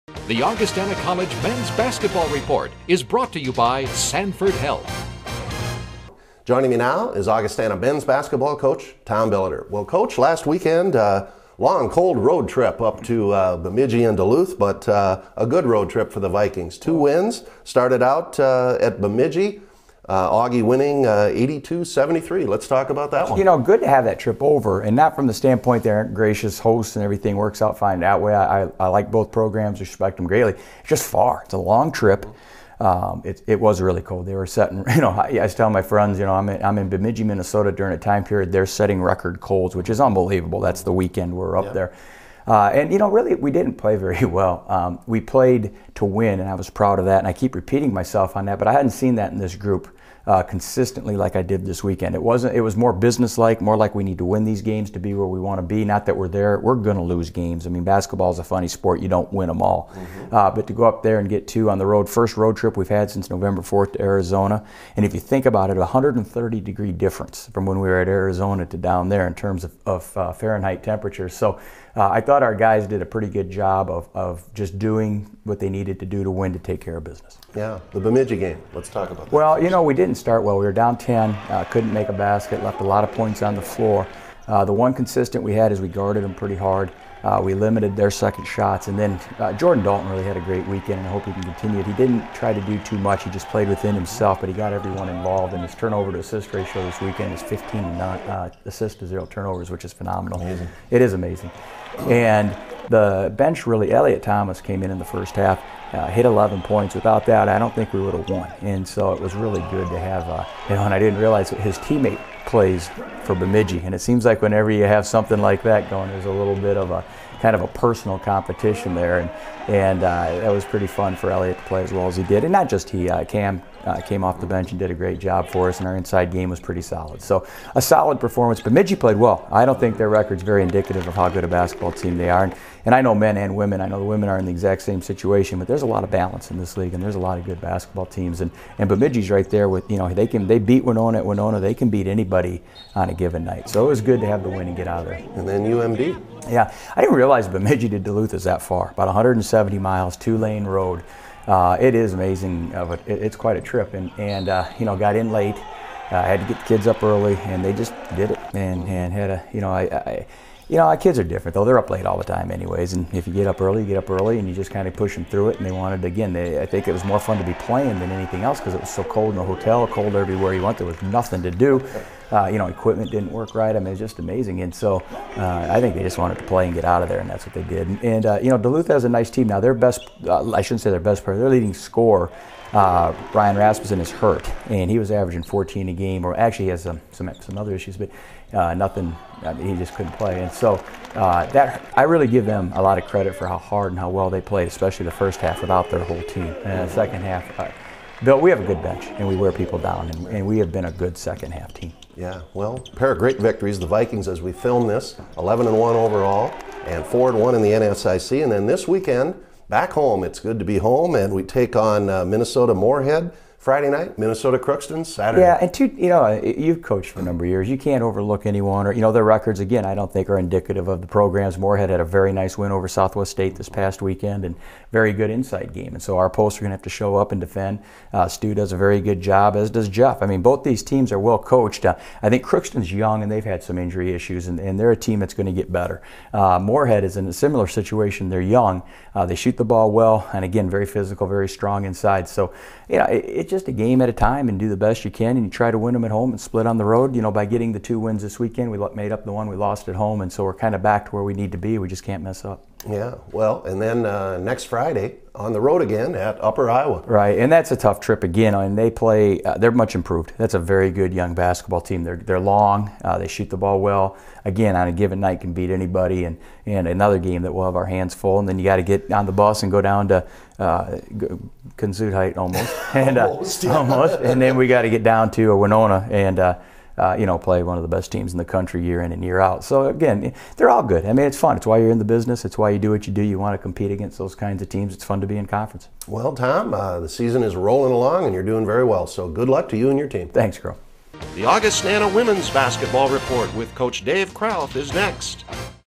The Augustana College Men's Basketball Report is brought to you by Sanford Health. Joining me now is Augustana men's basketball coach, Tom Billeter. Well, Coach, last weekend, long, cold road trip up to Bemidji and Duluth, but a good road trip for the Vikings. 2 wins, started out at Bemidji. Augie winning 82-73. Let's talk about that one. You know, good to have that trip over, and not from the standpoint they're gracious hosts and everything works out fine that way. I like both programs, respect them greatly. It's just far. It's a long trip. It was really cold. They were setting, you know, I was telling my friends, you know, I'm in Bemidji, Minnesota during a time period. They're setting record colds, which is unbelievable. That's the weekend we're up there. And, you know, really, we didn't play very well. We played to win, and I was proud of that, and I keep repeating myself on that, but I hadn't seen that in this group consistently like I did this weekend. It was more business-like, more like we need to win these games to be where we want to be. Not that we're there. We're going to lose games. I mean, basketball is a funny sport. You don't win them all. But to go up there and get 2 on the road, first road trip we've had since November 4th to Arizona. And if you think about it, a 130-degree difference from when we were at Arizona to down there in terms of Fahrenheit temperatures. So I thought our guys did a pretty good job of just doing what they needed to do to win, to take care of business. Yeah, the Bemidji game. Let's talk about that. Well, you know, we didn't start well. We were down 10, couldn't make a basket, left a lot of points on the floor. The one consistent we had is we guarded them pretty hard. We limited their second shots, and then Jordan Dalton really had a great weekend, and I hope he can continue it. He didn't try to do too much. He just played within himself, but he got everyone involved, and his turnover to assist ratio this weekend is 15 assists to 0 turnovers, which is phenomenal. Amazing. It is amazing. And the bench really, Elliot Thomas came in the first half, hit 11 points. Without that, I don't think we would have won. And so it was really good to have, you know, and I didn't realize that his teammate plays for Bemidji. And it seems like whenever you have something like that going, there's a little bit of a kind of a personal competition there. And that was pretty fun for Elliot to play as well as he did. And not just he, Cam came off the bench and did a great job for us, and our inside game was pretty solid. So a solid performance. Bemidji played well. I don't think their record's very indicative of how good a basketball team they are. And I know men and women. I know the women are in the exact same situation, but there's a lot of balance in this league, and there's a lot of good basketball teams. And Bemidji's right there with, you know, they beat Winona at Winona. They can beat anybody on a given night. So it was good to have the win and get out of there. And then UMD. Yeah, I didn't realize Bemidji to Duluth is that far. About 170 miles, 2-lane road. It is amazing. It's quite a trip, and you know, got in late. I had to get the kids up early, and they just did it, and had a, you know, you know, our kids are different, though. They're up late all the time anyways, and if you get up early, and you just kind of push them through it, and they wanted, again, I think it was more fun to be playing than anything else because it was so cold in the hotel, cold everywhere you went. There was nothing to do. You know, equipment didn't work right. I mean, it was just amazing. And so I think they just wanted to play and get out of there, and that's what they did. And you know, Duluth has a nice team. Now, their best, I shouldn't say their best player, their leading scorer, Ryan Rasmussen, is hurt, and he was averaging 14 a game, or actually he has some other issues, but nothing, I mean, he just couldn't play. And so I really give them a lot of credit for how hard and how well they played, especially the first half without their whole team. And the second half, Bill, we have a good bench, and we wear people down, and we have been a good second half team. Yeah, well, a pair of great victories. The Vikings, as we film this, 11-1 overall, and 4-1 in the NSIC. And then this weekend, back home. It's good to be home, and we take on Minnesota Moorhead Friday night, Minnesota Crookston Saturday. Yeah, and you know, you've coached for a number of years. You can't overlook anyone, or, you know, their records, again, I don't think are indicative of the programs. Moorhead had a very nice win over Southwest State this past weekend, and very good inside game. And so our posts are going to have to show up and defend. Stu does a very good job, as does Jeff. I mean, both these teams are well coached. I think Crookston's young, and they've had some injury issues, and they're a team that's going to get better. Moorhead is in a similar situation. They're young. They shoot the ball well, and again, very physical, very strong inside. So, you know, it's just a game at a time, and do the best you can, and you try to win them at home and split on the road. You know, by getting the 2 wins this weekend, we made up the one we lost at home, and so we're kind of back to where we need to be. We just can't mess up. Yeah, well, and then next Friday on the road again at Upper Iowa. Right, and that's a tough trip again. I mean, they play, they're much improved. That's a very good young basketball team. They're long, they shoot the ball well. Again, on a given night can beat anybody, and another game that we'll have our hands full. And then you got to get on the bus and go down to Kensut almost, and almost, and then we got to get down to Winona and you know, play one of the best teams in the country year in and year out. So again, they're all good. I mean, it's fun. It's why you're in the business. It's why you do what you do. You want to compete against those kinds of teams. It's fun to be in conference. Well, Tom, the season is rolling along, and you're doing very well. So good luck to you and your team. Thanks, Crow. The Augustana Women's Basketball Report with Coach Dave Krauth is next.